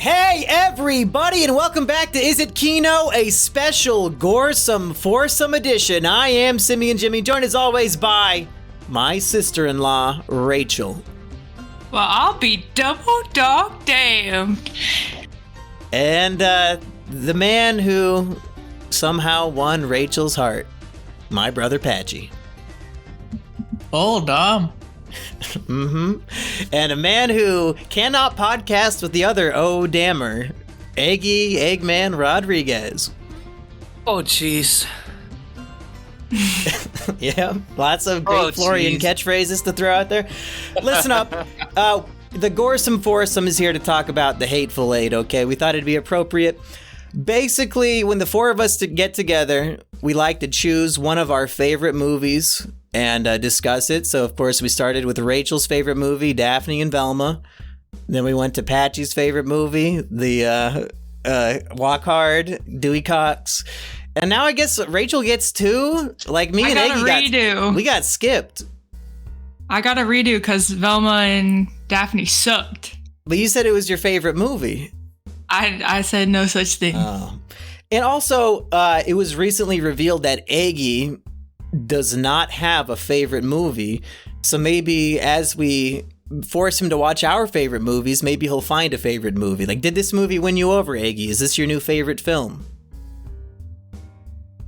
Hey everybody, and welcome back to Is It Kino, a special goresome foursome edition. I am Simian Jimmy, joined as always by my sister-in-law, Rachael. Well, I'll be double dog damned. And the man who somehow won Rachel's heart, my brother Patchy. Oh, Dom. And a man who cannot podcast with the other dammer, Eggy Eggman Rodriguez. Oh, jeez. Yeah, lots of great Florian catchphrases to throw out there. Listen up. The goresome foursome is here to talk about the Hateful Eight, okay? We thought it'd be appropriate. Basically, when the four of us get together, we like to choose one of our favorite movies and discuss it. So, of course, we started with Rachel's favorite movie, Daphne and Velma. Then we went to Patchy's favorite movie, the Walk Hard, Dewey Cox. And now I guess Rachel gets two. Like me and Eggy got skipped. I got a redo because Velma and Daphne sucked. But you said it was your favorite movie. I said no such thing. And also, it was recently revealed that Eggy does not have a favorite movie. So maybe as we force him to watch our favorite movies, maybe he'll find a favorite movie. Like, did this movie win you over, Eggy? Is this your new favorite film?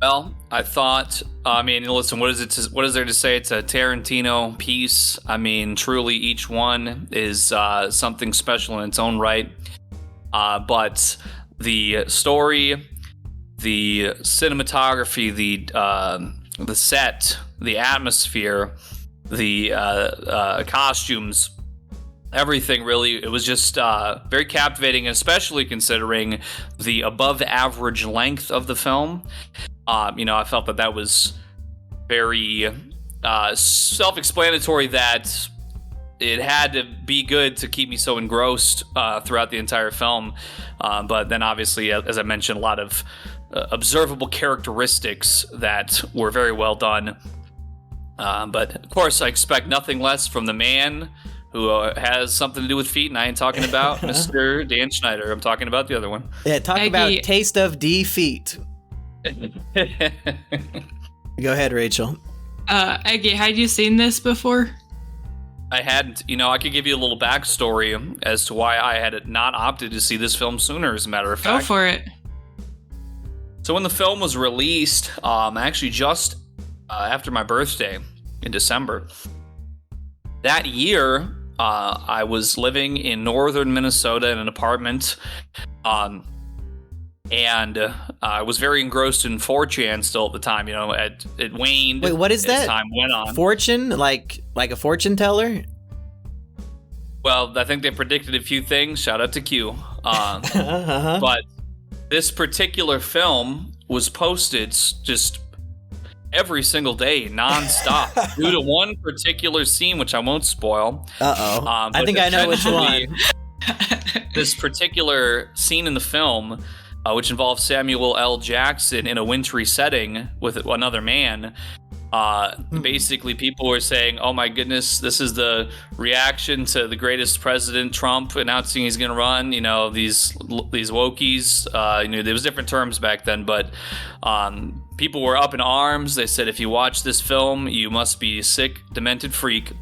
Well, I thought, listen, what is there to say? It's a Tarantino piece. I mean, truly each one is something special in its own right. But the story, the cinematography, the set, the atmosphere, the costumes, everything really, it was just very captivating, especially considering the above average length of the film. I felt that was very self-explanatory that it had to be good to keep me so engrossed throughout the entire film. But then obviously, as I mentioned, a lot of observable characteristics that were very well done. But of course, I expect nothing less from the man who has something to do with feet, and I ain't talking about Mr. Dan Schneider. I'm talking about the other one. Yeah, talk about Taste of Defeat. Go ahead, Rachael. Eggy, had you seen this before? I hadn't. I could give you a little backstory as to why I had not opted to see this film sooner, as a matter of fact. Go for it. So when the film was released, actually just after my birthday in December, that year, I was living in northern Minnesota in an apartment, and I was very engrossed in 4chan still at the time. It waned. Wait, what is that? As time went on. Fortune? Like a fortune teller? Well, I think they predicted a few things. Shout out to Q. But this particular film was posted just every single day, nonstop, due to one particular scene, which I won't spoil. I think I know which one. This particular scene in the film, which involves Samuel L. Jackson in a wintry setting with another man. Basically, people were saying, "Oh my goodness, this is the reaction to the greatest president, Trump, announcing he's going to run." These wokies. There was different terms back then, but people were up in arms. They said, "If you watch this film, you must be a sick, demented freak."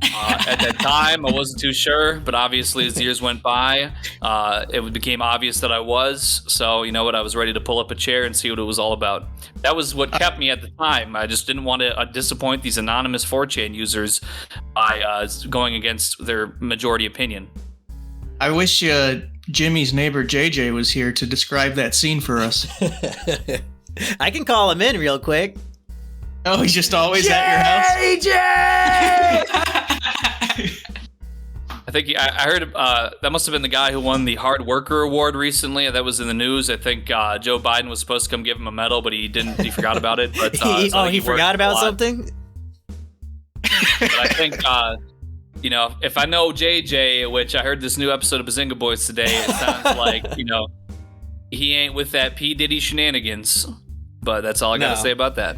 At that time, I wasn't too sure, but obviously as the years went by, it became obvious that I was. So, you know what? I was ready to pull up a chair and see what it was all about. That was what kept me at the time. I just didn't want to disappoint these anonymous 4chan users by going against their majority opinion. I wish Jimmy's neighbor JJ was here to describe that scene for us. I can call him in real quick. Oh, he's just always at your house? JJ! I think I heard that must have been the guy who won the Hard Worker Award recently. That was in the news. I think Joe Biden was supposed to come give him a medal, but he didn't. He forgot about it. But, he forgot about something? But I think, if I know JJ, which I heard this new episode of Bazinga Boys today, it sounds like, he ain't with that P. Diddy shenanigans. But that's all I got to say about that.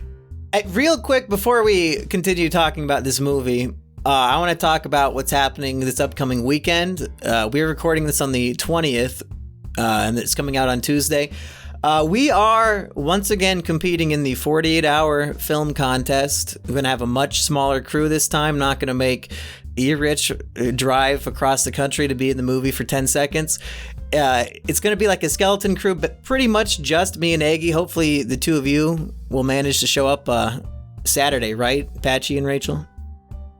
Real quick, before we continue talking about this movie, I want to talk about what's happening this upcoming weekend. We're recording this on the 20th. and it's coming out on Tuesday. We are once again competing in the 48-hour film contest. We're going to have a much smaller crew this time. Not going to make E-Rich drive across the country to be in the movie for 10 seconds. It's going to be like a skeleton crew, but pretty much just me and Eggy. Hopefully the two of you will manage to show up Saturday, right, Patchy and Rachel?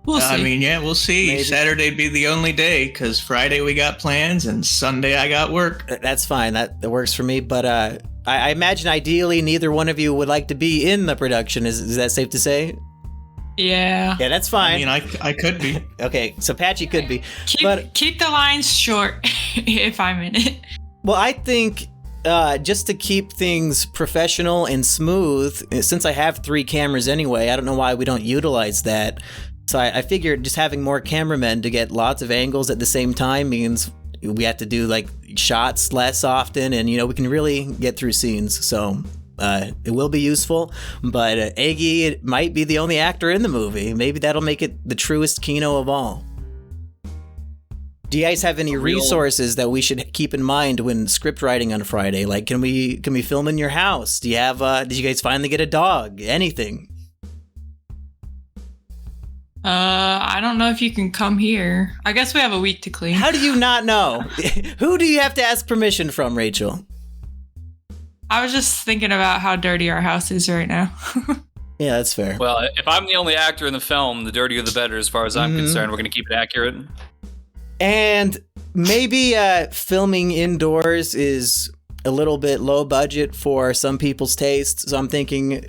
We'll see. I mean, yeah, we'll see. Maybe. Saturday'd be the only day, because Friday we got plans and Sunday I got work. That's fine. That works for me. But I imagine ideally neither one of you would like to be in the production. Is that safe to say? Yeah. Yeah, that's fine. I mean, I could be. Okay, so Patchy could be. Keep the lines short if I'm in it. Well, I think just to keep things professional and smooth, since I have 3 cameras anyway, I don't know why we don't utilize that. So I figured just having more cameramen to get lots of angles at the same time means we have to do like shots less often, and we can really get through scenes. So it will be useful, but Eggy might be the only actor in the movie. Maybe that'll make it the truest kino of all. Do you guys have any resources that we should keep in mind when script writing on Friday? Like, can we film in your house? Do you have? Did you guys finally get a dog? Anything? I don't know if you can come here. I guess we have a week to clean. How do you not know? Who do you have to ask permission from, Rachel? I was just thinking about how dirty our house is right now. Yeah, that's fair. Well, if I'm the only actor in the film, the dirtier the better as far as I'm concerned. We're going to keep it accurate. And maybe filming indoors is a little bit low budget for some people's taste. So I'm thinking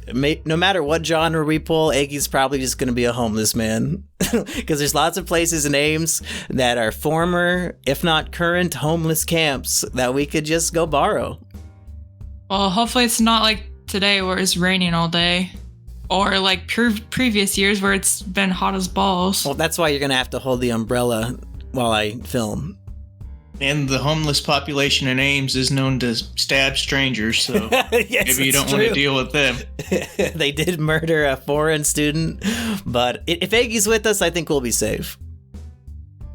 no matter what genre we pull, Eggy's probably just going to be a homeless man. Because there's lots of places and Ames that are former, if not current, homeless camps that we could just go borrow. Well, hopefully it's not like today where it's raining all day. Or like previous years where it's been hot as balls. Well, that's why you're going to have to hold the umbrella while I film. And the homeless population in Ames is known to stab strangers, so Yes, maybe you don't want to deal with them. They did murder a foreign student, but if Eggy's with us, I think we'll be safe.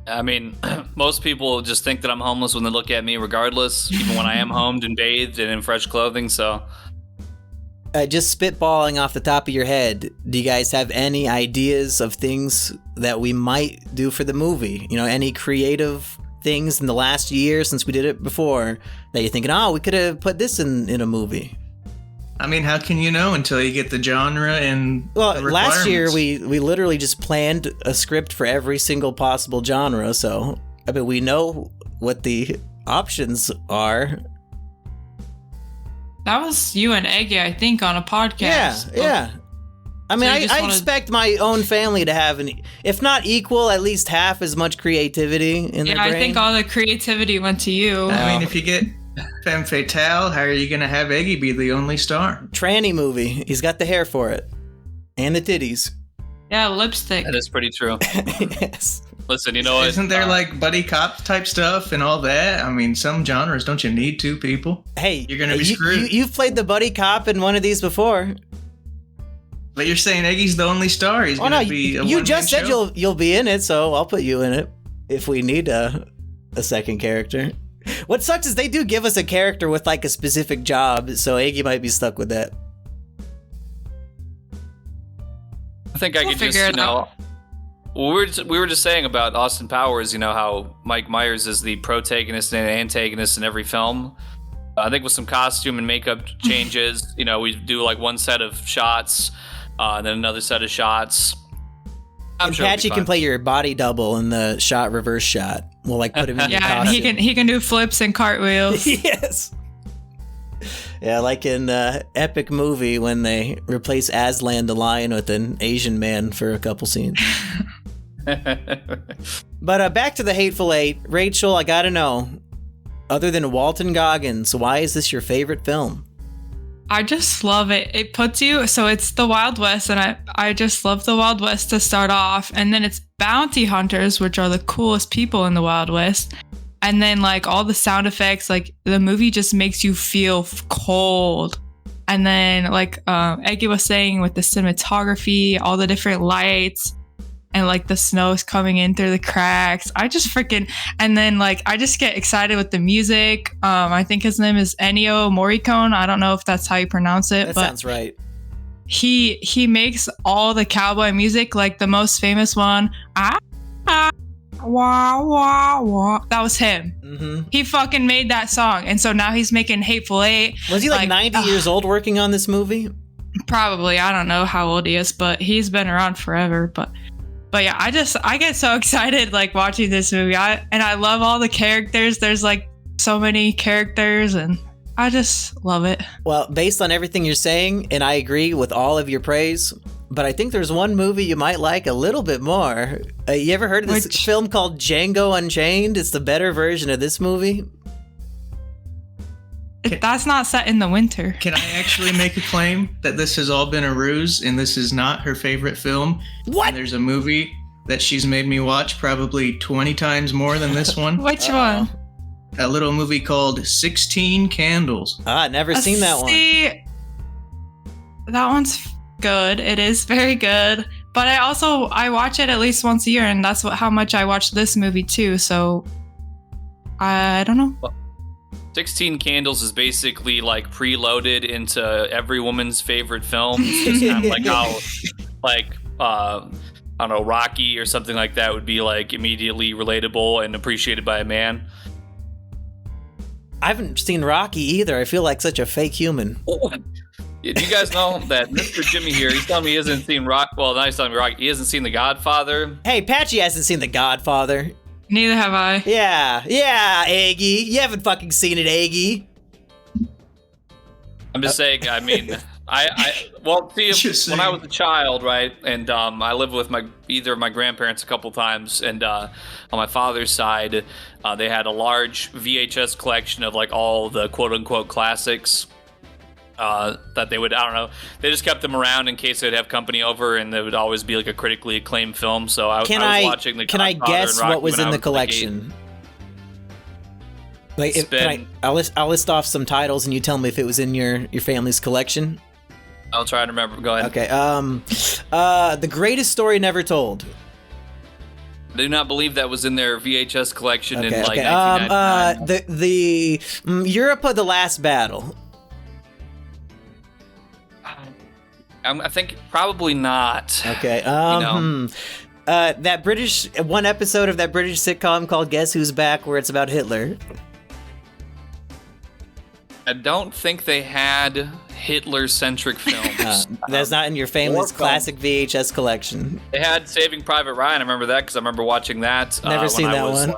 I mean, most people just think that I'm homeless when they look at me regardless, even when I am homed and bathed and in fresh clothing, so... Just spitballing off the top of your head, do you guys have any ideas of things that we might do for the movie? Any creative things in the last year since we did it before that you're thinking, we could have put this in a movie? I mean, how can you know until you get the genre and well, the last year requirements? we literally just planned a script for every single possible genre, so I mean we know what the options are. That was you and Eggy, I think, on a podcast. Yeah. I mean, I expect my own family to have, if not equal, at least half as much creativity in their brain. I think all the creativity went to you. I mean, if you get femme fatale, how are you going to have Eggy be the only star? Tranny movie. He's got the hair for it. And the titties. Yeah, lipstick. That is pretty true. Yes. Listen, you know what? Isn't there like buddy cop type stuff and all that? I mean, some genres, don't you need 2 people? Hey, You're gonna be screwed. You've played the buddy cop in one of these before. But you're saying Eggy's the only star. He's going to be a you one-man just said show? you'll be in it, so I'll put you in it if we need a second character. What sucks is they do give us a character with like a specific job, so Eggy might be stuck with that. I think I could just, we were just saying about Austin Powers, how Mike Myers is the protagonist and antagonist in every film. I think with some costume and makeup changes, we do like one set of shots, then another set of shots. I'm sure Patchy can play your body double in the shot reverse shot. We'll like put him in the Yeah, costume. and he can do flips and cartwheels. Yes. Yeah, like in Epic Movie when they replace Aslan the lion with an Asian man for a couple scenes. But back to the Hateful Eight. Rachel, I gotta know, other than Walton Goggins, why is this your favorite film? I just love it. It puts you, so it's the Wild West, and I just love the Wild West to start off. And then it's bounty hunters, which are the coolest people in the Wild West. And then like all the sound effects, like the movie just makes you feel cold. And then like Eggy was saying with the cinematography, all the different lights, and like the snow's coming in through the cracks. I just freaking, and then like I just get excited with the music. I think his name is Ennio Morricone. I don't know if that's how you pronounce it, That but sounds right. he makes all the cowboy music, like the most famous one. Wah, wah, wah. That was him. Mm-hmm. He fucking made that song, and so now he's making Hateful Eight. Was he like 90 years old working on this movie? Probably. I don't know how old he is, but he's been around forever. But yeah, I get so excited like watching this movie. I love all the characters. There's like so many characters, and I just love it. Well, based on everything you're saying, and I agree with all of your praise, but I think there's one movie you might like a little bit more. You ever heard of this film called Django Unchained? It's the better version of this movie. That's not set in the winter. Can I actually make a claim that this has all been a ruse and this is not her favorite film? What? And there's a movie that she's made me watch probably 20 times more than this one. Which one? A little movie called 16 Candles. Never seen that one. See, that one's good. It is very good. But I watch it at least once a year, and that's how much I watch this movie too. So I don't know. 16 Candles is basically like preloaded into every woman's favorite film. It's kind of like how, like, I don't know, Rocky or something like that would be like immediately relatable and appreciated by a man. I haven't seen Rocky either. I feel like such a fake human. Oh. Do you guys know that Mr. Jimmy here, he's telling me he hasn't seen well, now he's telling me Rocky, he hasn't seen The Godfather. Hey, Patchy hasn't seen The Godfather. Neither have I. Yeah, Eggy. You haven't fucking seen it, Eggy. I'm just saying, I mean, well, see, when I was a child, right, and I lived with either of my grandparents a couple times, and on my father's side, they had a large VHS collection of like all the quote-unquote classics that they would, I don't know, they just kept them around in case they'd have company over, and they would always be like a critically acclaimed film. So I was watching the Can I guess what was in the collection? I'll list off some titles, and you tell me if it was in your family's collection. I'll try to remember. Go ahead. Okay. The Greatest Story Never Told. I do not believe that was in their VHS collection in like 1999. The Europe of the Last Battle. I think probably not. Okay. That one episode of that British sitcom called Guess Who's Back, where it's about Hitler. I don't think they had Hitler-centric films. That's not in your family's classic VHS collection. They had Saving Private Ryan. I remember that because I remember watching that. Never seen that one.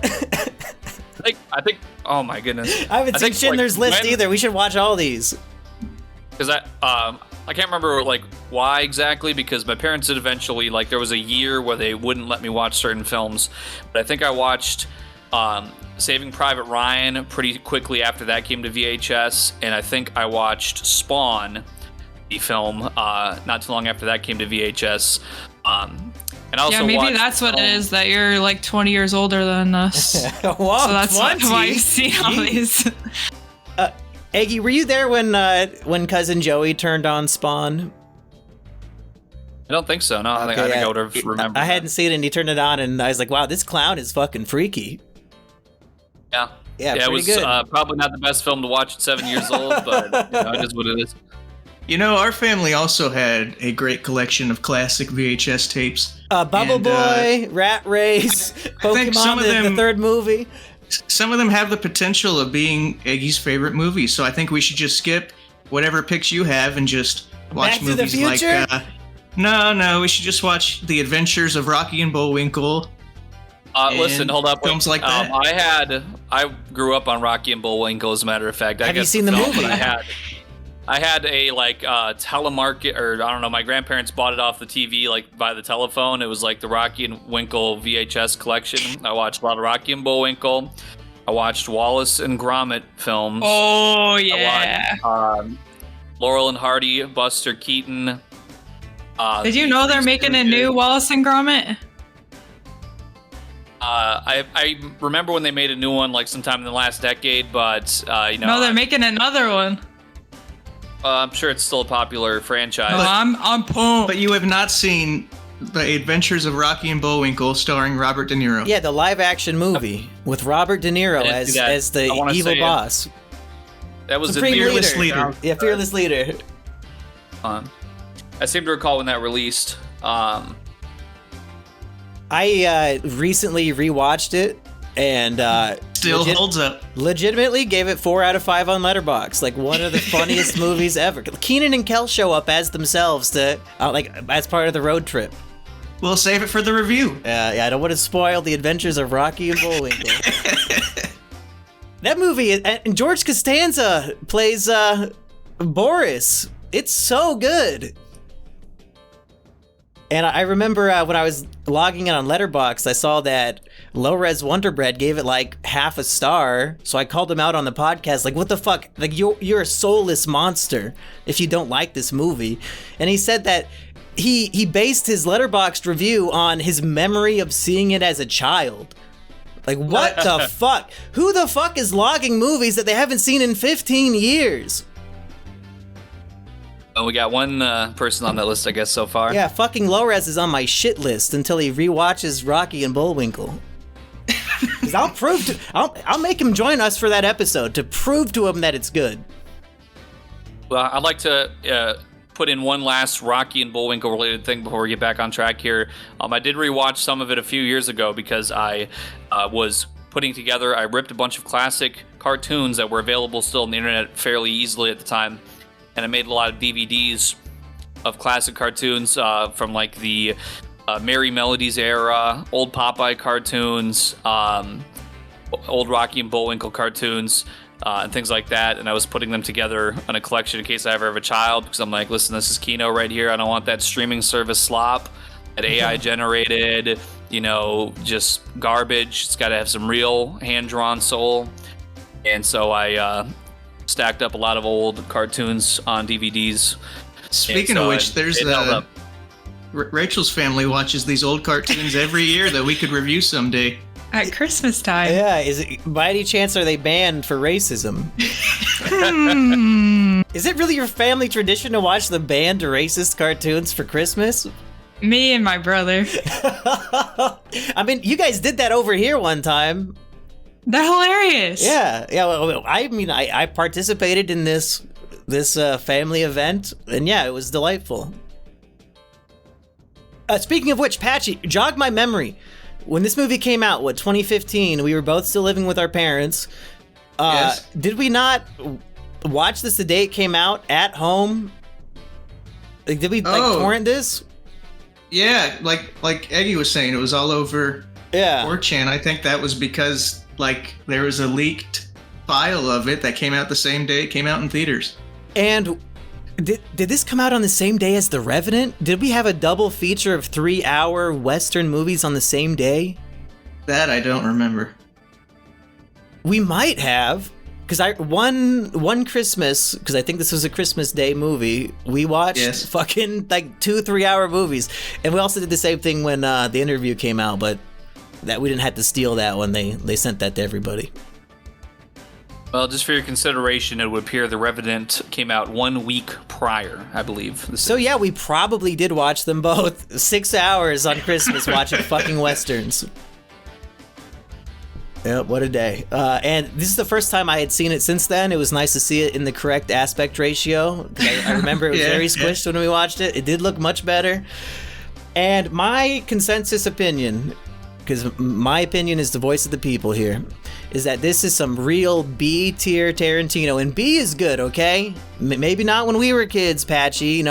I think. Oh my goodness. I haven't seen Schindler's List either. We should watch all these. Because I can't remember like why exactly, because my parents did eventually, like, there was a year where they wouldn't let me watch certain films, but I think I watched Saving Private Ryan pretty quickly after that came to VHS, and I think I watched Spawn, the film, not too long after that came to VHS. And I also maybe that's what it is, that you're like 20 years older than us. Whoa, so that's 20? why you see all these. Eggy, were you there when Cousin Joey turned on Spawn? I don't think so. No, I think I would have remembered. I hadn't seen it, and he turned it on, and I was like, "Wow, this clown is fucking freaky." Yeah, it was good. Probably not the best film to watch at 7 years old, but it is what it is. You know, our family also had a great collection of classic VHS tapes. Bubble Boy, Rat Race, Pokemon, the third movie. Some of them have the potential of being Eggy's favorite movies, so I think we should just skip whatever picks you have and just watch Back to the movies Future? like. No, we should just watch The Adventures of Rocky and Bullwinkle. Listen, hold up. Films like that. I grew up on Rocky and Bullwinkle, as a matter of fact. Have you seen the movie? I had a telemarket, or I don't know, my grandparents bought it off the TV, like by the telephone. It was like the Rocky and Winkle VHS collection. I watched a lot of Rocky and Bullwinkle. I watched Wallace and Gromit films. Oh yeah. I watched, Laurel and Hardy, Buster Keaton. Did you know they're making a new Wallace and Gromit? I remember when they made a new one, like sometime in the last decade, but No, they're making another one. I'm sure it's still a popular franchise. I'm pumped. But you have not seen The Adventures of Rocky and Bullwinkle, starring Robert De Niro. Yeah, the live-action movie with Robert De Niro as the evil boss. That was Supreme Fearless Leader. Yeah, Fearless Leader. I seem to recall when that released. I recently rewatched it and Still holds up. Legitimately gave it 4 out of 5 on Letterboxd. Like one of the funniest movies ever. Keenan and Kel show up as themselves to as part of the road trip. We'll save it for the review. Yeah, I don't want to spoil the adventures of Rocky and Bullwinkle. That movie, and George Costanza plays Boris. It's so good. And I remember when I was logging in on Letterboxd, I saw that Low Res Wonder Bread gave it like half a star. So I called him out on the podcast, like, what the fuck? Like, you're a soulless monster if you don't like this movie. And he said that he based his Letterboxd review on his memory of seeing it as a child. Like, what the fuck? Who the fuck is logging movies that they haven't seen in 15 years? Oh, we got one person on that list, I guess, so far. Yeah, fucking Low-Res is on my shit list until he rewatches Rocky and Bullwinkle. Because I'll make him join us for that episode to prove to him that it's good. Well, I'd like to put in one last Rocky and Bullwinkle related thing before we get back on track here. I did rewatch some of it a few years ago because I was putting together, I ripped a bunch of classic cartoons that were available still on the internet fairly easily at the time. And I made a lot of DVDs of classic cartoons from like the Merry Melodies era, old Popeye cartoons, old Rocky and Bullwinkle cartoons, and things like that. And I was putting them together in a collection in case I ever have a child, because I'm like, listen, this is Kino right here. I don't want that streaming service slop, that AI generated, just garbage. It's got to have some real hand-drawn soul. And so I stacked up a lot of old cartoons on DVDs. Speaking of which, there's Rachel's family watches these old cartoons every year that we could review someday. At Christmas time. Yeah, by any chance are they banned for racism? Is it really your family tradition to watch the banned racist cartoons for Christmas? Me and my brother. I mean, you guys did that over here one time. They're hilarious. Yeah. Well, I mean, I participated in this family event, and yeah, it was delightful. Speaking of which, Patchy, jog my memory. When this movie came out, 2015, we were both still living with our parents. Yes. Did we not watch this the day it came out at home? Like, did we torrent this? Yeah, like Eggy was saying, it was all over 4chan. I think that was because there was a leaked file of it that came out the same day it came out in theaters. And did this come out on the same day as The Revenant? Did we have a double feature of 3-hour Western movies on the same day? That I don't remember. We might have, because one Christmas, because I think this was a Christmas Day movie, we watched fucking 2-3-hour movies. And we also did the same thing when The Interview came out, but that we didn't have to steal that one. They sent that to everybody. Well, just for your consideration, it would appear The Revenant came out 1 week prior, I believe. So yeah, we probably did watch them both. 6 hours on Christmas watching fucking Westerns. Yep, what a day. And this is the first time I had seen it since then. It was nice to see it in the correct aspect ratio. I remember it was very squished when we watched it. It did look much better. And my consensus opinion, because my opinion is the voice of the people here, is that this is some real B-tier Tarantino. And B is good, okay? Maybe not when we were kids, Patchy,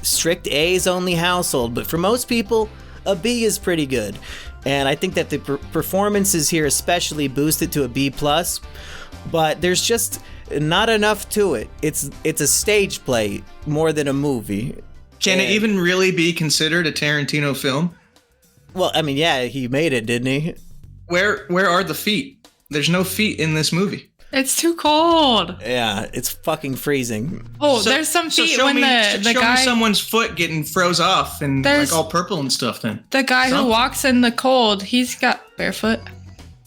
strict A's only household. But for most people, a B is pretty good. And I think that the performances here especially boost it to a B+. But there's just not enough to it. It's a stage play more than a movie. Can it even really be considered a Tarantino film? Well, I mean, yeah, he made it, didn't he? Where are the feet? There's no feet in this movie. It's too cold. Yeah, it's fucking freezing. Oh, there's some feet when the guy... Show me someone's foot getting froze off and all purple and stuff then. The guy who walks in the cold, he's got barefoot.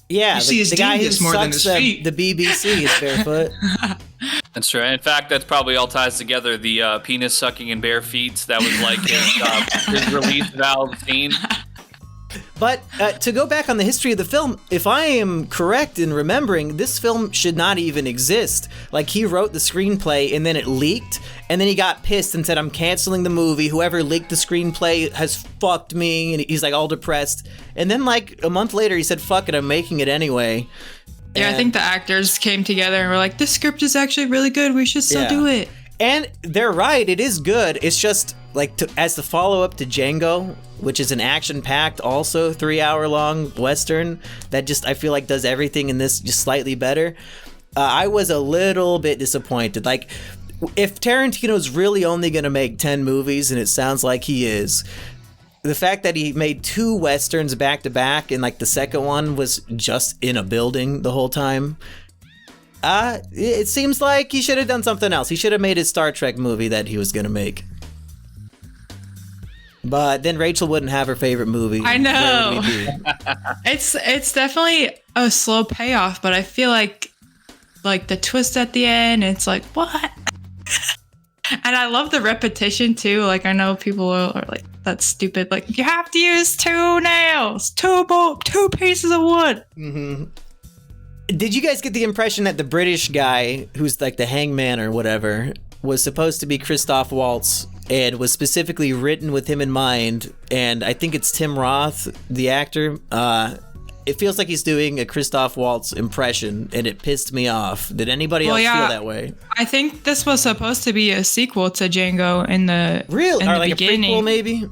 Yeah, you see his the guy who more than his feet. The BBC is barefoot. That's right. In fact, that's probably all ties together. The penis sucking and bare feet. That was like his release valve scene. But to go back on the history of the film, if I am correct in remembering, this film should not even exist. Like, he wrote the screenplay and then it leaked, and then he got pissed and said, I'm canceling the movie. Whoever leaked the screenplay has fucked me. And he's like all depressed. And then like a month later, he said, fuck it, I'm making it anyway. Yeah, I think the actors came together and were like, this script is actually really good. We should still do it. And they're right. It is good. It's just like as the follow-up to Django, which is an action-packed, also 3-hour-long Western that just, I feel like, does everything in this just slightly better. I was a little bit disappointed. Like, if Tarantino's really only going to make 10 movies, and it sounds like he is, the fact that he made 2 Westerns back-to-back, and like the second one was just in a building the whole time, it seems like he should have done something else. He should have made his Star Trek movie that he was going to make. But then Rachel wouldn't have her favorite movie. I know. It's definitely a slow payoff, but I feel like the twist at the end, it's like, what? And I love the repetition too. Like, I know people are like, that's stupid. Like, you have to use 2 nails, 2 pieces of wood. Mm-hmm. Did you guys get the impression that the British guy, who's like the hangman or whatever, was supposed to be Christoph Waltz and was specifically written with him in mind? And I think it's Tim Roth, the actor. It feels like he's doing a Christoph Waltz impression, and it pissed me off. Did anybody else feel that way? I think this was supposed to be a sequel to Django in the really, or like beginning. A prequel, maybe.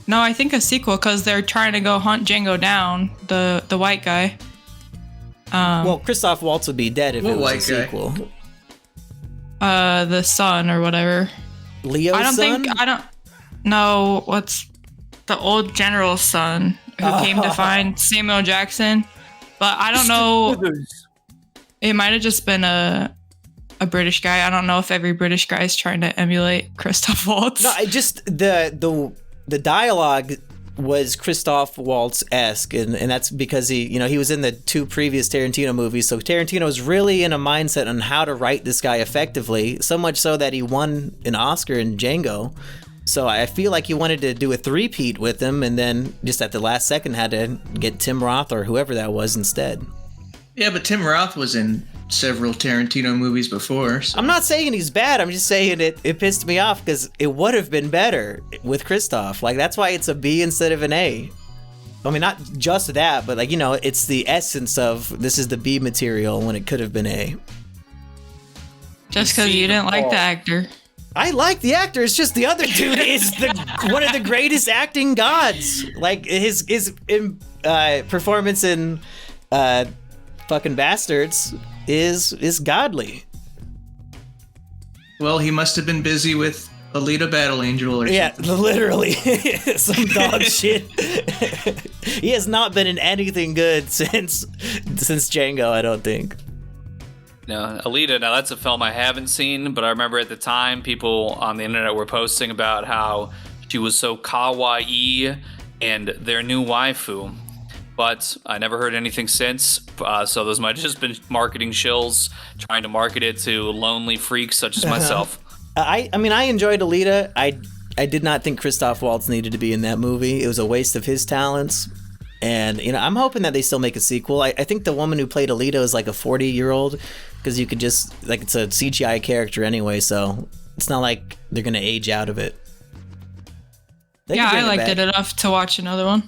No, I think a sequel because they're trying to go hunt Django down, the white guy. Well, Christoph Waltz would be dead if it was a sequel. The son or whatever. Leo's son? I don't know what's the old general's son who came to find Samuel Jackson. But I don't know. It might have just been a British guy. I don't know if every British guy is trying to emulate Christoph Waltz. No, just the dialogue was Christoph Waltz-esque, and that's because he was in the 2 previous Tarantino movies, so Tarantino was really in a mindset on how to write this guy effectively, so much so that he won an Oscar in Django. So I feel like he wanted to do a 3-peat with him, and then just at the last second had to get Tim Roth or whoever that was instead. Yeah, but Tim Roth was in several Tarantino movies before. So. I'm not saying he's bad. I'm just saying it pissed me off because it would have been better with Christoph. Like, that's why it's a B instead of an A. I mean, not just that, but it's the essence of this is the B material when it could have been A. Just because you didn't like the actor. I like the actor. It's just the other dude is one of the greatest acting gods. Like, his performance in fucking Bastards is godly. Well, he must have been busy with Alita Battle Angel or something. Yeah, literally. Some dog shit. He has not been in anything good since Django, I don't think. No, Alita, now that's a film I haven't seen, but I remember at the time people on the internet were posting about how she was so kawaii and their new waifu. But I never heard anything since, so those might have just been marketing shills trying to market it to lonely freaks such as myself. I mean, I enjoyed Alita. I did not think Christoph Waltz needed to be in that movie. It was a waste of his talents. And, I'm hoping that they still make a sequel. I think the woman who played Alita is like a 40-year-old, because you could just, like, it's a CGI character anyway, so it's not like they're going to age out of it. I liked it enough to watch another one.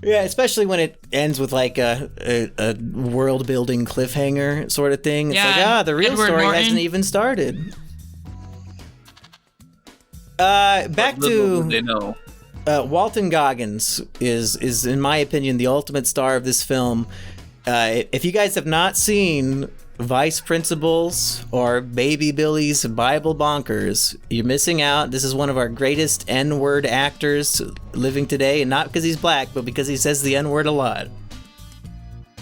Yeah, especially when it ends with like a world-building cliffhanger sort of thing. It's like, the real story hasn't even started. Back to Walton Goggins is in my opinion the ultimate star of this film. If you guys have not seen Vice Principals or Baby Billy's Bible Bonkers, you're missing out. This is one of our greatest N-word actors living today, and not because he's black, but because he says the N-word a lot.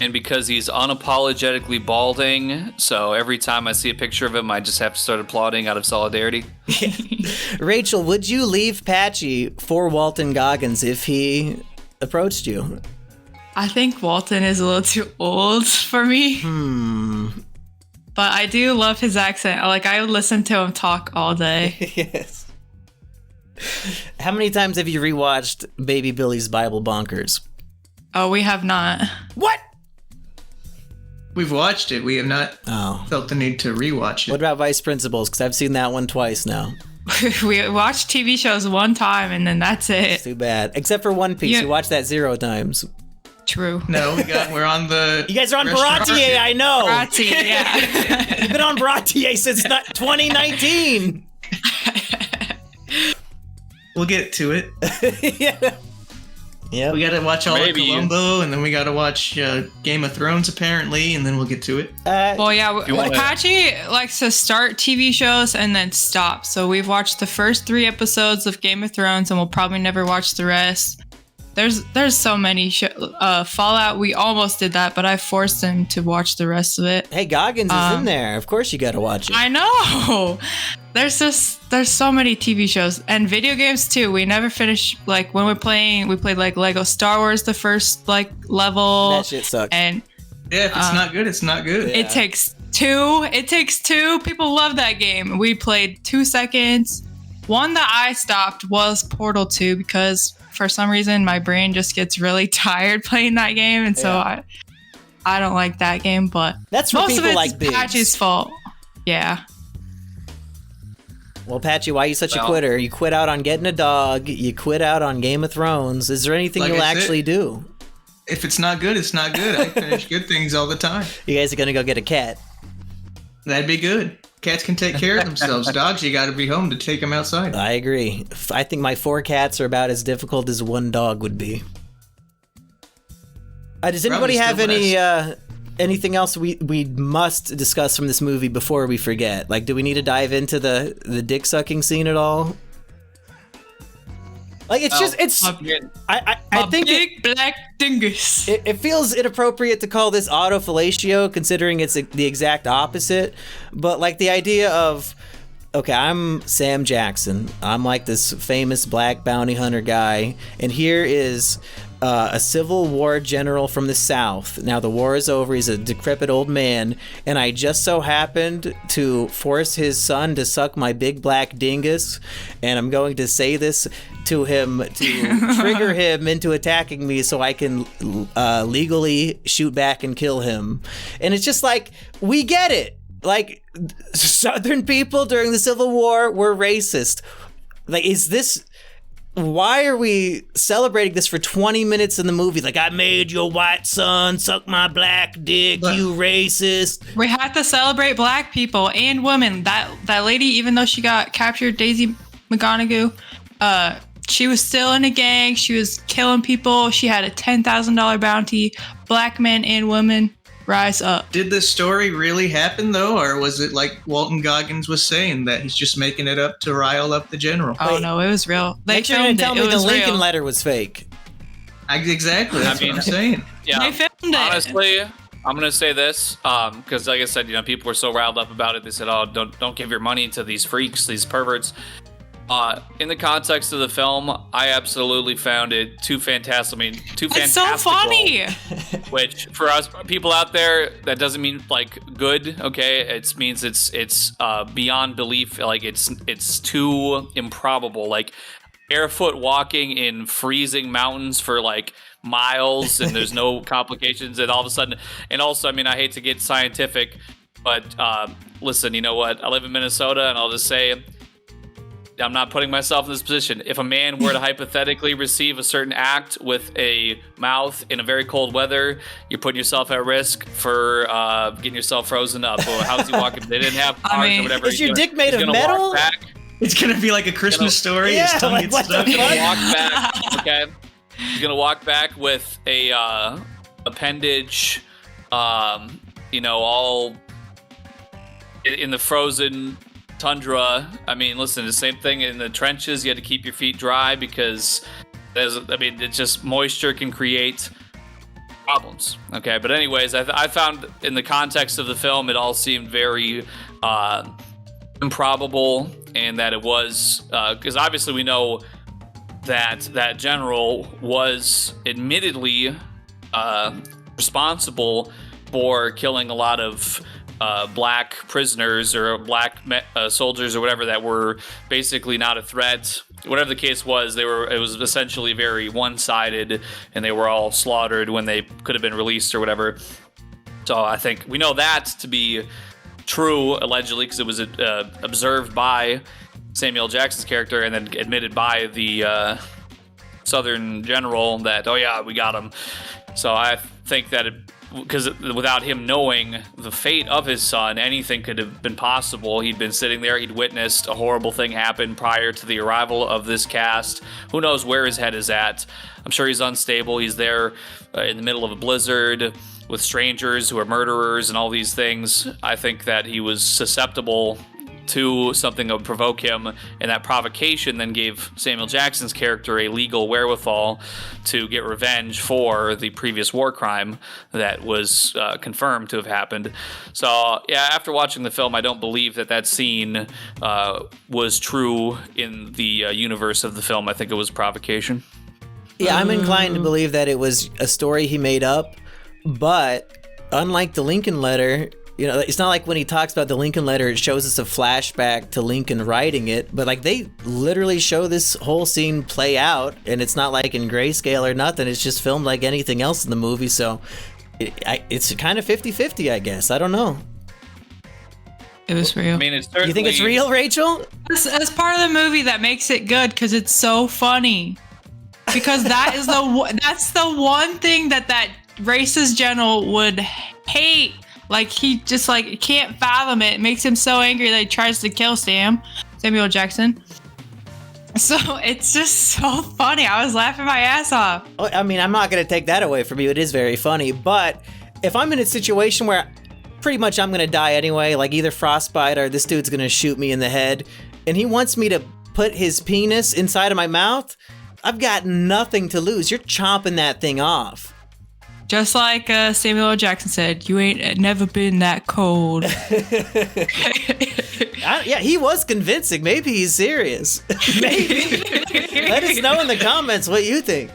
And because he's unapologetically balding, so every time I see a picture of him, I just have to start applauding out of solidarity. Rachel, would you leave Patchy for Walton Goggins if he approached you? I think Walton is a little too old for me. but I do love his accent. Like, I listen to him talk all day. Yes. How many times have you rewatched Baby Billy's Bible Bonkers? Oh, we have not. What? We've watched it. We have not felt the need to rewatch it. What about Vice Principals? Because I've seen that one twice now. We watched TV shows one time, and then that's it. It's too bad. Except for One Piece. You watched that 0 times. True. No, we're on the... You guys are on Baratier, I know. Baratier, yeah. You've been on Baratier since 2019. We'll get to it. Yeah. We got to watch all of Columbo, and then we got to watch Game of Thrones, apparently, and then we'll get to it. Well, yeah, Apache likes to start TV shows and then stop. So we've watched the first 3 episodes of Game of Thrones, and we'll probably never watch the rest. There's so many Fallout. We almost did that, but I forced him to watch the rest of it. Hey, Goggins is in there. Of course you got to watch it. I know. There's so many TV shows and video games too. We never finish, like when we played like Lego Star Wars, the first like level. That shit sucks. And yeah, if it's not good, it's not good. It takes two. People love that game. We played 2 seconds. One that I stopped was Portal 2 because for some reason my brain just gets really tired playing that game, and so I don't like that game. But that's for most people of it's like Biggs. Patchy's fault. Yeah. Well, Patchy, why are you such a quitter? You quit out on getting a dog. You quit out on Game of Thrones. Is there anything you'll actually do? If it's not good, it's not good. I finish good things all the time. You guys are going to go get a cat. That'd be good. Cats can take care of themselves. Dogs, you got to be home to take them outside. I agree. I think my 4 cats are about as difficult as 1 dog would be. Does anybody have anything else we must discuss from this movie before we forget? Like, do we need to dive into the dick sucking scene at all? Like, it's I think big black dingus. It feels inappropriate to call this autofellatio, considering it's the exact opposite. But like the idea of, okay, I'm Sam Jackson. I'm like this famous black bounty hunter guy, and here is a Civil War general from the South. Now the war is over. He's a decrepit old man, and I just so happened to force his son to suck my big black dingus, and I'm going to say this to him to trigger him into attacking me so I can legally shoot back and kill him. And it's just like, we get it. Like, Southern people during the Civil War were racist. Like, why are we celebrating this for 20 minutes in the movie? Like, I made your white son suck my black dick, you racist. We have to celebrate black people and women. That lady, even though she got captured, Daisy McGonagall, she was still in a gang. She was killing people. She had a $10,000 bounty. Black men and women, rise up. Did this story really happen, though? Or was it like Walton Goggins was saying, that he's just making it up to rile up the general? Oh, no, it was real. They Make sure you tell me the Lincoln letter was fake. Exactly. That's what I'm saying. Yeah. They filmed it. Honestly, I'm going to say this, because like I said, people were so riled up about it. They said, oh, don't give your money to these freaks, these perverts. In the context of the film, I absolutely found it too fantastic. It's so funny. Which for us people out there, that doesn't mean like good. Okay, it means it's beyond belief. Like it's too improbable. Like barefoot walking in freezing mountains for like miles, and there's no complications. And all of a sudden, and also, I hate to get scientific, but listen, you know what? I live in Minnesota, and I'll just say, I'm not putting myself in this position. If a man were to hypothetically receive a certain act with a mouth in a very cold weather, you're putting yourself at risk for getting yourself frozen up. Well, how's he walking? They didn't have cars or whatever. Is your dick made of metal? It's gonna be like a Christmas story. Yeah, His tongue gets stuck. He's gonna walk back. Okay, he's gonna walk back with a appendage, all in the frozen tundra. Listen, the same thing in the trenches. You had to keep your feet dry because it's just moisture can create problems. Okay, but anyways, I found in the context of the film, it all seemed very improbable, and that it was because obviously we know that general was admittedly responsible for killing a lot of black prisoners or black soldiers or whatever that were basically not a threat. Whatever the case was, it was essentially very one-sided, and they were all slaughtered when they could have been released or whatever. So I think we know that to be true, allegedly, because it was observed by Samuel Jackson's character and then admitted by the Southern general that, oh yeah, we got him. So I think that because without him knowing the fate of his son, anything could have been possible. He'd been sitting there, he'd witnessed a horrible thing happen prior to the arrival of this cast. Who knows where his head is at? I'm sure he's unstable. He's there in the middle of a blizzard with strangers who are murderers and all these things. I think that he was susceptible to something that would provoke him, and that provocation then gave Samuel Jackson's character a legal wherewithal to get revenge for the previous war crime that was confirmed to have happened. So yeah, after watching the film, I don't believe that scene was true in the universe of the film. I think it was provocation. Yeah, I'm inclined to believe that it was a story he made up, but unlike the Lincoln letter, you know, it's not like when he talks about the Lincoln letter, it shows us a flashback to Lincoln writing it, but like they literally show this whole scene play out, and it's not like in grayscale or nothing. It's just filmed like anything else in the movie, so it's kind of 50-50, I guess. I don't know. It was real. I mean, it's certainly... You think it's real, Rachel? As part of the movie that makes it good, because it's so funny. Because that's the one thing that racist general would hate. Like, he just, like, can't fathom it. It makes him so angry that he tries to kill Samuel Jackson. So, it's just so funny. I was laughing my ass off. I mean, I'm not going to take that away from you. It is very funny. But if I'm in a situation where pretty much I'm going to die anyway, like either frostbite or this dude's going to shoot me in the head, and he wants me to put his penis inside of my mouth, I've got nothing to lose. You're chomping that thing off. Just like Samuel L. Jackson said, you ain't never been that cold. Yeah, he was convincing. Maybe he's serious. Maybe. Let us know in the comments what you think.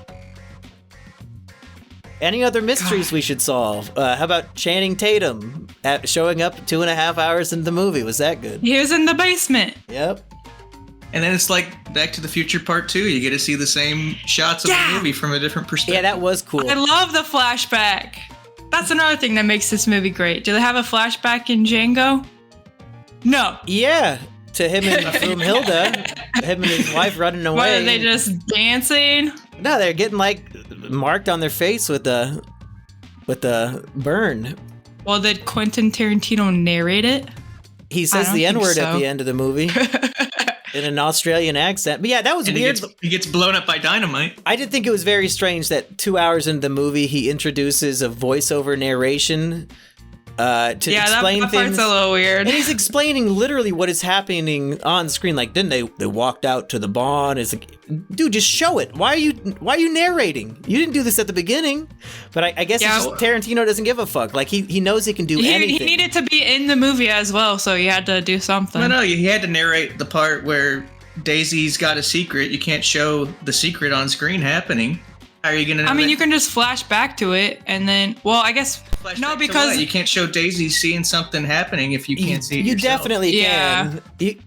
Any other mysteries we should solve? How about Channing Tatum showing up 2.5 hours into the movie? Was that good? He was in the basement. Yep. And then it's like Back to the Future Part 2. You get to see the same shots of the movie from a different perspective. Yeah, that was cool. I love the flashback. That's another thing that makes this movie great. Do they have a flashback in Django? No. Yeah, to him and Hilda. Him and his wife running away. What, are they just dancing? No, they're getting like marked on their face with the burn. Well, did Quentin Tarantino narrate it? He says the N-word at the end of the movie. In an Australian accent. But yeah, that was weird. He gets blown up by dynamite. I did think it was very strange that 2 hours into the movie, he introduces a voiceover narration to explain that things. Part's a little weird. And he's explaining literally what is happening on screen. Like, then they walked out to the barn. It's like, dude, just show it. Why are you narrating? You didn't do this at the beginning. But I guess it's just Tarantino doesn't give a fuck. Like, he knows he can do anything. He needed to be in the movie as well, so he had to do something. No, he had to narrate the part where Daisy's got a secret. You can't show the secret on screen happening. How are you going to know I mean, you can just flash back to it, and then, well, I guess, no, because... You can't show Daisy seeing something happening if you can't see it yourself. You definitely can.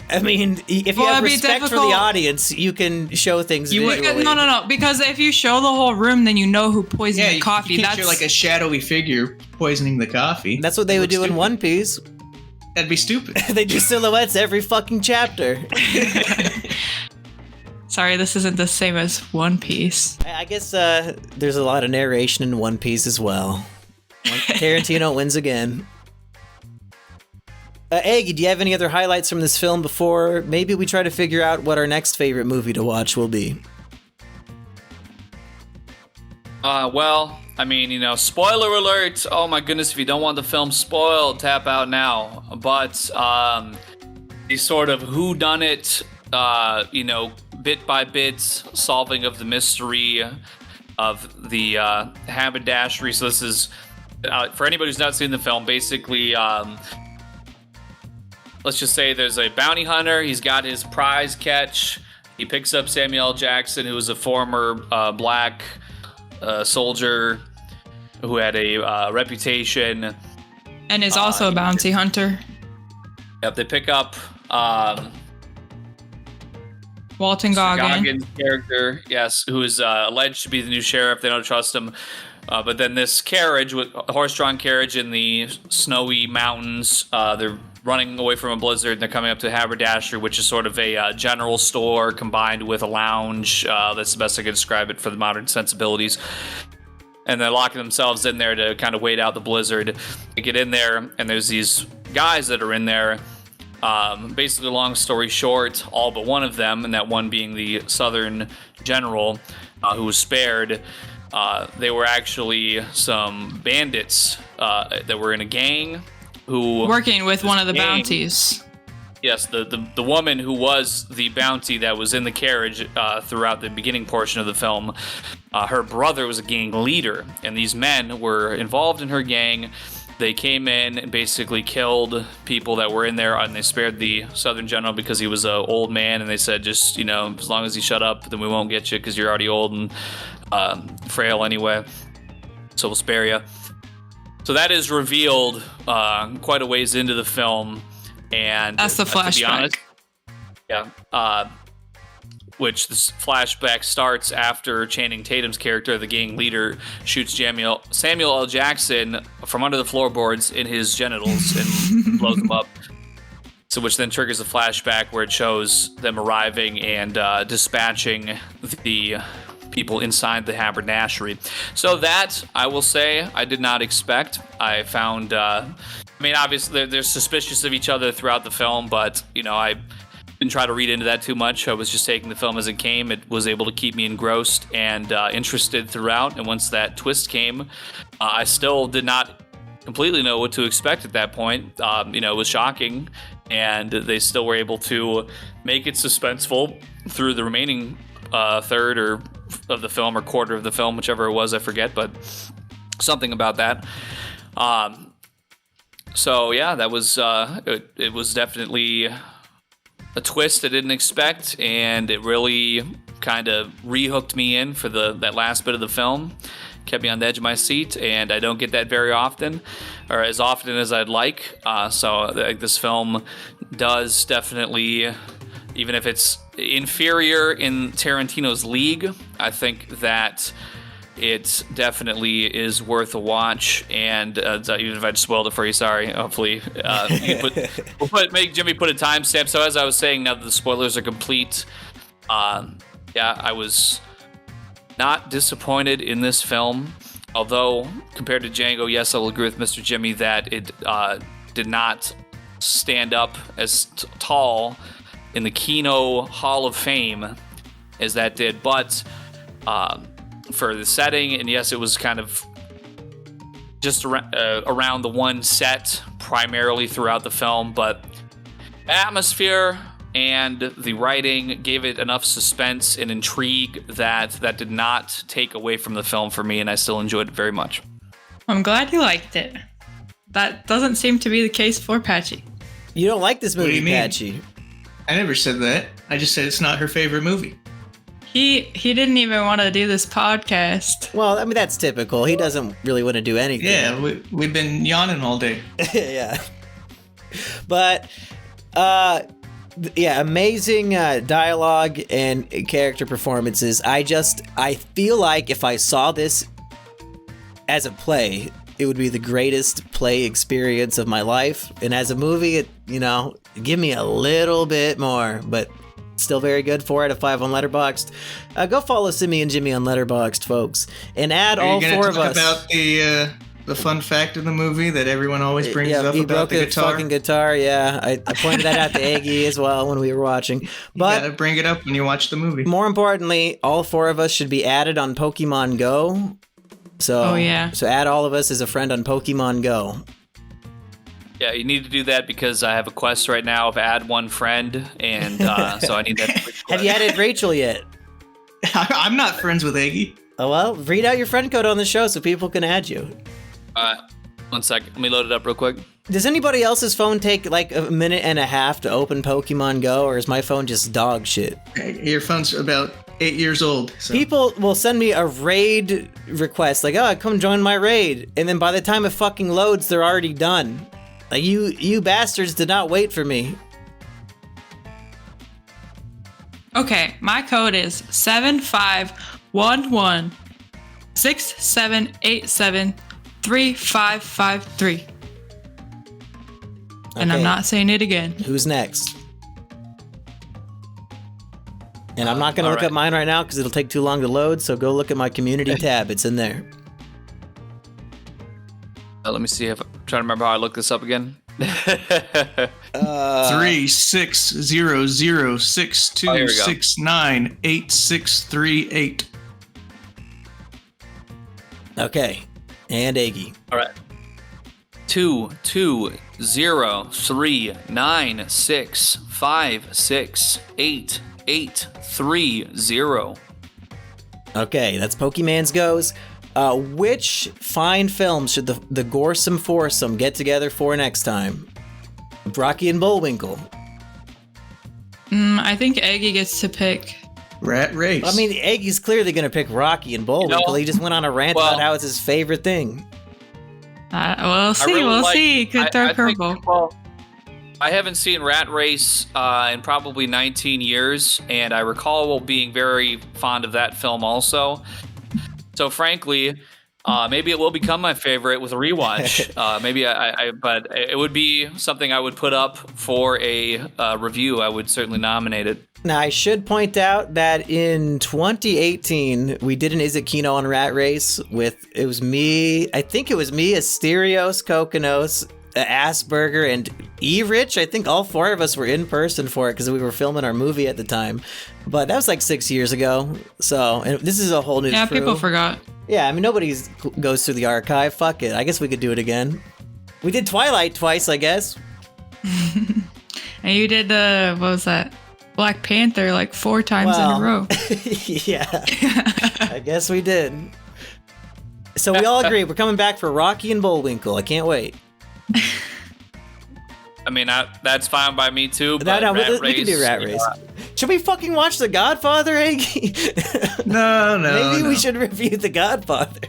I mean, if you have respect for the audience, you can show things visually. No, because if you show the whole room, then you know who poisoned the coffee. You can't show like a shadowy figure poisoning the coffee. That's what they would do in One Piece. That'd be stupid. They do silhouettes every fucking chapter. Sorry, this isn't the same as One Piece. I guess there's a lot of narration in One Piece as well. Tarantino wins again. Eggy, do you have any other highlights from this film before maybe we try to figure out what our next favorite movie to watch will be? Well, I mean, spoiler alert. Oh my goodness, if you don't want the film spoiled, tap out now. But the sort of whodunit, bit by bit solving of the mystery of the haberdashery. So this is, for anybody who's not seen the film, basically, let's just say there's a bounty hunter. He's got his prize catch. He picks up Samuel L. Jackson, who was a former black soldier who had a reputation. And is also a bounty hunter. Yep, they pick up Walton Goggins' character, yes, who is alleged to be the new sheriff. They don't trust him. But then this carriage, a horse-drawn carriage in the snowy mountains, they're running away from a blizzard, and they're coming up to Haberdashery, which is sort of a general store combined with a lounge. That's the best I could describe it for the modern sensibilities. And they're locking themselves in there to kind of wait out the blizzard. They get in there, and there's these guys that are in there. Basically, long story short, all but one of them, and that one being the Southern general who was spared, they were actually some bandits that were in a gang who... Working with one of the bounties. Yes, the woman who was the bounty that was in the carriage throughout the beginning portion of the film, her brother was a gang leader, and these men were involved in her gang. They came in and basically killed people that were in there, and they spared the Southern general because he was an old man, and they said, just, as long as you shut up, then we won't get you because you're already old and frail anyway, so we'll spare you. So that is revealed quite a ways into the film. And that's the flashback. To be honest, yeah. Which this flashback starts after Channing Tatum's character, the gang leader, shoots Samuel L. Jackson from under the floorboards in his genitals and blows him up. So, which then triggers a flashback where it shows them arriving and dispatching the people inside the haberdashery. So that, I will say, I did not expect. I found... obviously, they're suspicious of each other throughout the film, but, I didn't try to read into that too much. I was just taking the film as it came. It was able to keep me engrossed and interested throughout, and once that twist came, I still did not completely know what to expect at that point. It was shocking, and they still were able to make it suspenseful through the remaining third or of the film, or quarter of the film, whichever it was, I forget, but something about that. So yeah, that was it was definitely a twist I didn't expect, and it really kind of rehooked me in for that last bit of the film. Kept me on the edge of my seat, and I don't get that very often, or as often as I'd like. So this film does definitely, even if it's inferior in Tarantino's league, I think that it definitely is worth a watch. And even if I just spoiled it for you, sorry. Hopefully, make Jimmy put a timestamp. So as I was saying, now that the spoilers are complete, I was not disappointed in this film. Although compared to Django, yes, I will agree with Mr. Jimmy that it did not stand up as tall in the Kino Hall of Fame as that did, but for the setting, and yes, it was kind of just around the one set primarily throughout the film, but atmosphere and the writing gave it enough suspense and intrigue that did not take away from the film for me, and I still enjoyed it very much. I'm glad you liked it. That doesn't seem to be the case for Patchy. You don't like this movie, Patchy? I never said that. I just said it's not her favorite movie. He didn't even want to do this podcast. Well, that's typical. He doesn't really want to do anything. Yeah, we've been yawning all day. Yeah. But, amazing dialogue and character performances. I feel like if I saw this as a play, it would be the greatest play experience of my life. And as a movie, give me a little bit more, but still very good. 4 out of 5 on Letterboxd. Go follow Simian Jimmy on Letterboxd, folks, and add all 4 of us. About the fun fact of the movie that everyone always brings up about the guitar. Fucking guitar. Yeah, I pointed that out to Eggy as well when we were watching. But you gotta bring it up when you watch the movie. More importantly, all 4 of us should be added on Pokemon Go. So, So add all of us as a friend on Pokemon Go. Yeah, you need to do that because I have a quest right now of add one friend, and so I need that. Have you added Rachael yet? I'm not friends with Eggy. Oh, well, read out your friend code on the show so people can add you. 1 second. Let me load it up real quick. Does anybody else's phone take like a minute and a half to open Pokemon Go, or is my phone just dog shit? Your phone's about 8 years old. So. People will send me a raid request, like, oh, come join my raid. And then by the time it fucking loads, they're already done. Like, you bastards did not wait for me. Okay, my code is 751167873553. And I'm not saying it again. Who's next? And I'm not going to look up mine right now because it'll take too long to load, so go look at my community tab. It's in there. Let me see if I'm trying to remember how I look this up again. 360062698638. Okay, and Eggy. All right. 22039656830. Okay, that's Pokemon's goes. Which fine films should the goresome foursome get together for next time? Rocky and Bullwinkle. I think Eggy gets to pick. Rat Race. I mean, Eggy's clearly going to pick Rocky and Bullwinkle. He just went on a rant about how it's his favorite thing. We'll see. Could throw a curveball. I haven't seen Rat Race in probably 19 years, and I recall being very fond of that film also. So frankly, maybe it will become my favorite with a rewatch. But it would be something I would put up for a review. I would certainly nominate it. Now, I should point out that in 2018, we did an Is It Kino on Rat Race it was me, Asterios, Kokonos, Asperger, and E-Rich. I think all four of us were in person for it because we were filming our movie at the time. But that was like 6 years ago. So, and this is a whole new crew. People forgot. Yeah, I mean, nobody goes through the archive. Fuck it. I guess we could do it again. We did Twilight twice, I guess. And you did what was that? Black Panther like 4 times in a row. Yeah, I guess we did. So we all agree we're coming back for Rocky and Bullwinkle. I can't wait. I mean, that's fine by me too. But we can do Rat Race. Should we fucking watch The Godfather, Eggy? No. Maybe we should review The Godfather.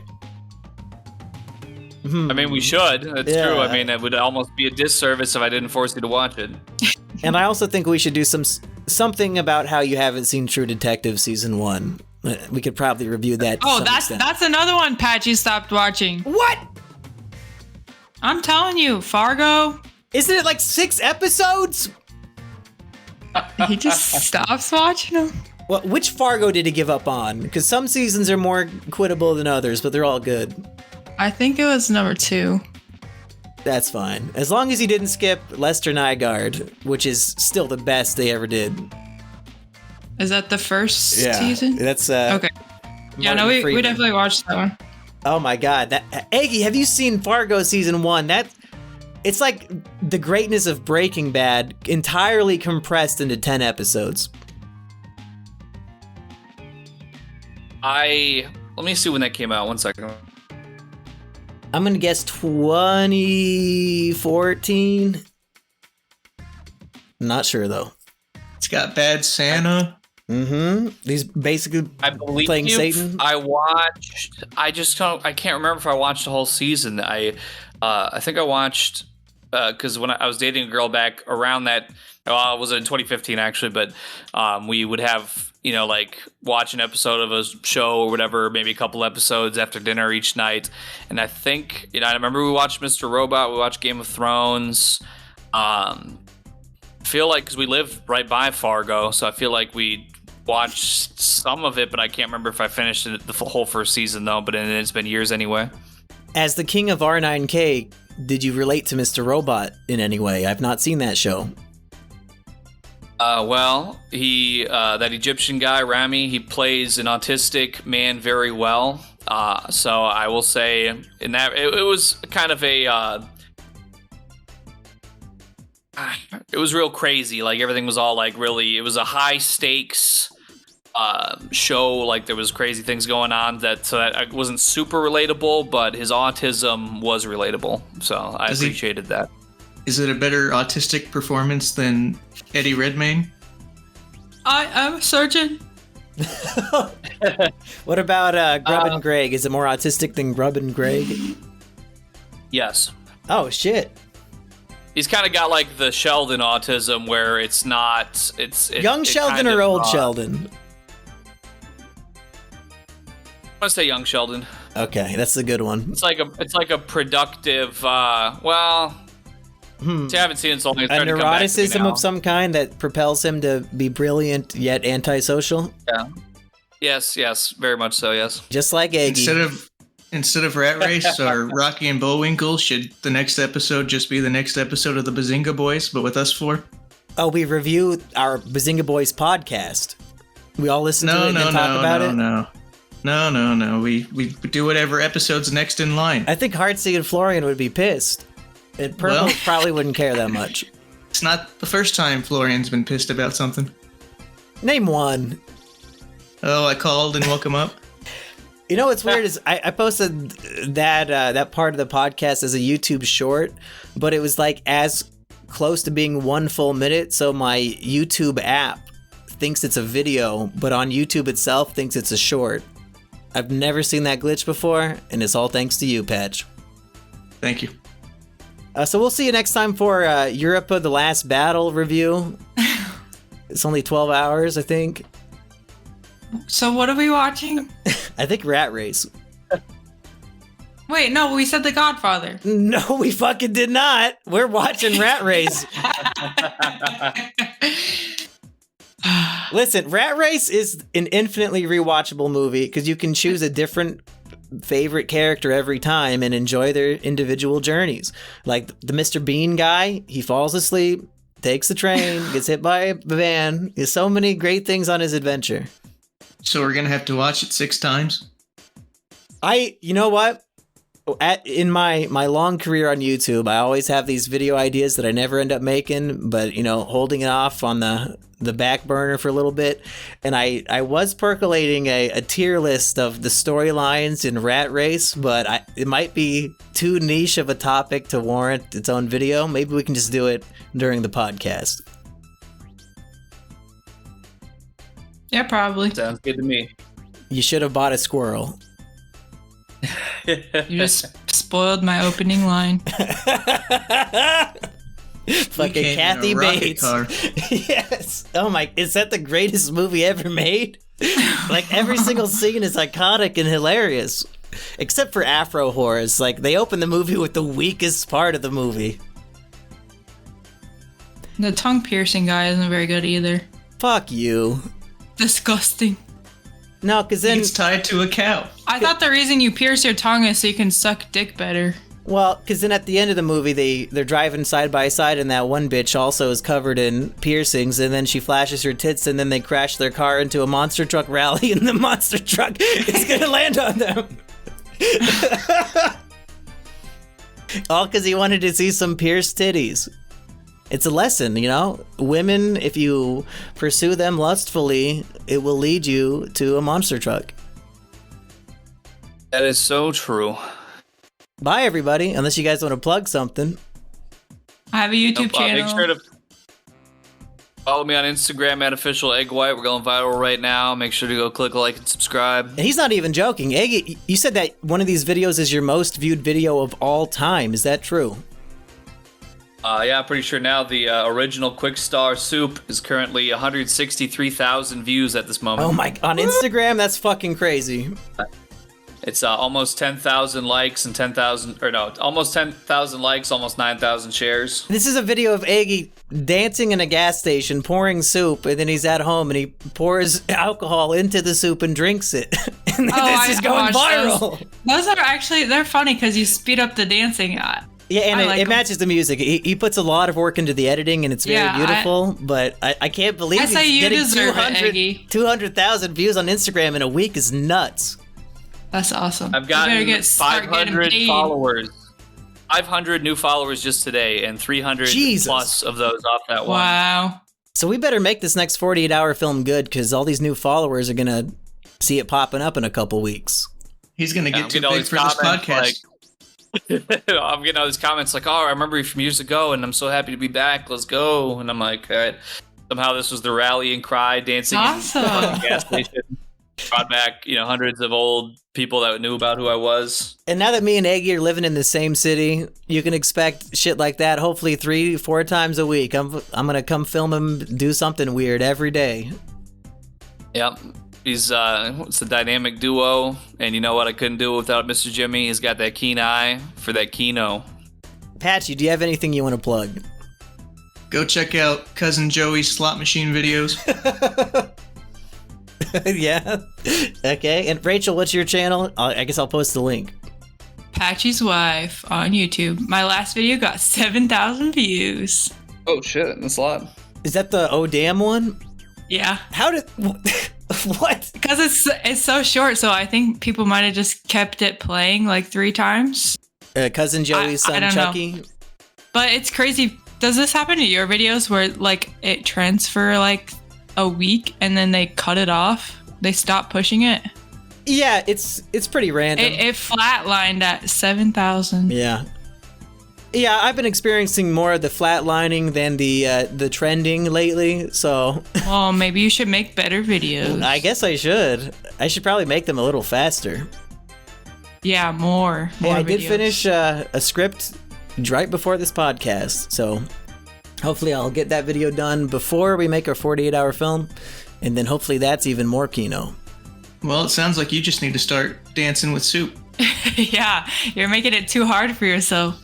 I mean, we should. That's true. I mean, it would almost be a disservice if I didn't force you to watch it. And I also think we should do something about how you haven't seen True Detective season 1. We could probably review that. Oh, that's another one Patchy stopped watching. What? I'm telling you, Fargo. Isn't it like 6 episodes? He just stops watching them. Well, which Fargo did he give up on? Because some seasons are more quittable than others, but they're all good. I think it was number 2. That's fine. As long as he didn't skip Lester Nygaard, which is still the best they ever did. Is that the first season? That's okay. Yeah, no, we definitely watched that one. Oh my god. Eggy, have you seen Fargo season 1? It's like the greatness of Breaking Bad entirely compressed into 10 episodes. Let me see when that came out. 1 second. I'm gonna guess 2014. Not sure though. It's got Bad Santa. He's basically playing Satan. I can't remember if I watched the whole season. I think I watched because when I was dating a girl back around that, it was in 2015 actually, but we would have, like watch an episode of a show or whatever, maybe a couple episodes after dinner each night. And I think, I remember we watched Mr. Robot, we watched Game of Thrones. I feel like, because we live right by Fargo, so I feel like we watched some of it, but I can't remember if I finished it the whole first season though, but it's been years anyway. As the king of R9K, did you relate to Mr. Robot in any way? I've not seen that show. Well, that Egyptian guy, Rami, he plays an autistic man very well. So I will say in that, it was kind of it was real crazy. Like everything was all like really, it was a high stakes show. Like there was crazy things going on so that wasn't super relatable, but his autism was relatable. So I appreciated that. Is it a better autistic performance than Eddie Redmayne? I am a surgeon. What about Grub and Greg? Is it more autistic than Grub and Greg? Yes. Oh, shit. He's kind of got like the Sheldon autism where it's not... Young Sheldon or old Sheldon? I want to say young Sheldon. Okay, that's a good one. It's like a productive, See, I haven't seen it so long. A neuroticism of some kind that propels him to be brilliant yet antisocial? Yeah. Yes, very much so, yes. Just like Eggy. Instead of Rat Race or Rocky and Bullwinkle, should the next episode just be the next episode of the Bazinga Boys, but with us four? Oh, we review our Bazinga Boys podcast. We all listen to it and talk about it? No. We do whatever episode's next in line. I think Heartsy and Florian would be pissed. And Purple probably wouldn't care that much. It's not the first time Florian's been pissed about something. Name one. Oh, I called and woke him up. You know what's weird is I posted that part of the podcast as a YouTube short, but it was like as close to being 1 full minute, so my YouTube app thinks it's a video, but on YouTube itself thinks it's a short. I've never seen that glitch before, and it's all thanks to you, Patch. Thank you. So we'll see you next time for Europa The Last Battle review. It's only 12 hours, I think. So what are we watching? I think Rat Race. Wait, no, we said The Godfather. No, we fucking did not. We're watching Rat Race. Listen, Rat Race is an infinitely rewatchable movie because you can choose a different favorite character every time and enjoy their individual journeys. Like the Mr. Bean guy, he falls asleep, takes the train, gets hit by a van. There's so many great things on his adventure. So we're gonna have to watch it 6 times? You know what? In my long career on YouTube, I always have these video ideas that I never end up making, but, holding it off on the back burner for a little bit. And I was percolating a tier list of the storylines in Rat Race, but it might be too niche of a topic to warrant its own video. Maybe we can just do it during the podcast. Yeah, probably. Sounds good to me. You should have bought a squirrel. You just spoiled my opening line. Fucking Kathy Bates. Yes. Oh my, is that the greatest movie ever made? Like every single scene is iconic and hilarious. Except for Afro Horrors. Like they open the movie with the weakest part of the movie. The tongue piercing guy isn't very good either. Fuck you. Disgusting. No, because then it's tied to a cow. I thought the reason you pierce your tongue is so you can suck dick better. Well, because then at the end of the movie, they're driving side by side, and that one bitch also is covered in piercings, and then she flashes her tits, and then they crash their car into a monster truck rally, and the monster truck is gonna land on them. All because he wanted to see some pierced titties. It's a lesson, Women, if you pursue them lustfully, it will lead you to a monster truck. That is so true. Bye, everybody. Unless you guys want to plug something. I have a YouTube channel. Make sure to follow me on Instagram at @officialeggwhite. We're going viral right now. Make sure to go click like and subscribe. And he's not even joking. Eggy, you said that one of these videos is your most viewed video of all time. Is that true? Yeah, I'm pretty sure now the original Quick Star Soup is currently 163,000 views at this moment. Oh my, on Instagram? That's fucking crazy. It's almost 10,000 likes and almost 10,000 likes, almost 9,000 shares. This is a video of Eggy dancing in a gas station, pouring soup, and then he's at home and he pours alcohol into the soup and drinks it. And this is going viral. Those are actually, they're funny because you speed up the dancing. Yeah, and it matches the music. He puts a lot of work into the editing, and it's very beautiful, but I can't believe he's getting 200,000 views on Instagram in a week is nuts. That's awesome. I've gotten 500 followers. 500 new followers just today, and 300 plus of those off that one. Wow. So we better make this next 48-hour film good, because all these new followers are going to see it popping up in a couple weeks. He's going to get too big for this podcast. I'm getting all these comments like, "Oh, I remember you from years ago, and I'm so happy to be back. Let's go." And I'm like, all right. Somehow this was the rallying cry, dancing in the gas station. brought back, hundreds of old people that knew about who I was. And now that me and Eggy are living in the same city, you can expect shit like that hopefully 3-4 times a week. I'm gonna come film him do something weird every day. Yep. He's it's a dynamic duo, and you know what? I couldn't do it without Mr. Jimmy. He's got that keen eye for that kino. Patchy, do you have anything you want to plug? Go check out Cousin Joey's slot machine videos. Yeah. Okay. And Rachel, what's your channel? I guess I'll post the link. Patchy's Wife on YouTube. My last video got 7,000 views. Oh shit, that's a lot. Is that the oh damn one? Yeah. How did what? Because it's so short, so I think people might have just kept it playing like 3 times. Cousin Joey's son Chucky. Know. But it's crazy. Does this happen to your videos where like it trends for like a week and then they cut it off? They stop pushing it? Yeah, it's pretty random. It flatlined at 7,000. Yeah. Yeah, I've been experiencing more of the flatlining than the trending lately, so... Well, maybe you should make better videos. I guess I should. I should probably make them a little faster. Yeah, more I videos. did finish a script right before this podcast, so hopefully I'll get that video done before we make our 48-hour film, and then hopefully that's even more kino. Well, it sounds like you just need to start dancing with soup. Yeah, you're making it too hard for yourself.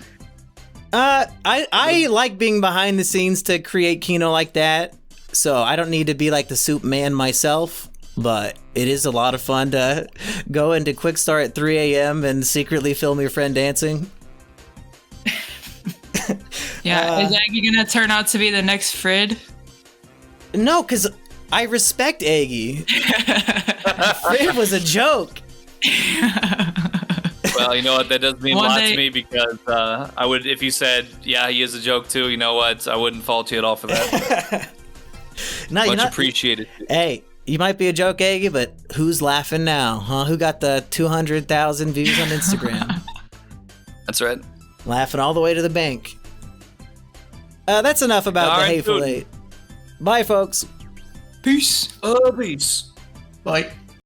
I like being behind the scenes to create kino like that, so I don't need to be like the soup man myself, but it is a lot of fun to go into Quick Start at 3 a.m. and secretly film your friend dancing. Yeah, is Eggy gonna turn out to be the next Frid? No, because I respect Eggy. Frid was a joke. Well, you know what? That does mean a lot to me because I would, if you said, yeah, he is a joke too, you know what? I wouldn't fault you at all for that. No, much appreciated. Hey, you might be a joke, Eggy, but who's laughing now, huh? Who got the 200,000 views on Instagram? That's right. Laughing all the way to the bank. That's enough about the Hateful Eight. Bye, folks. Peace. Peace. Bye.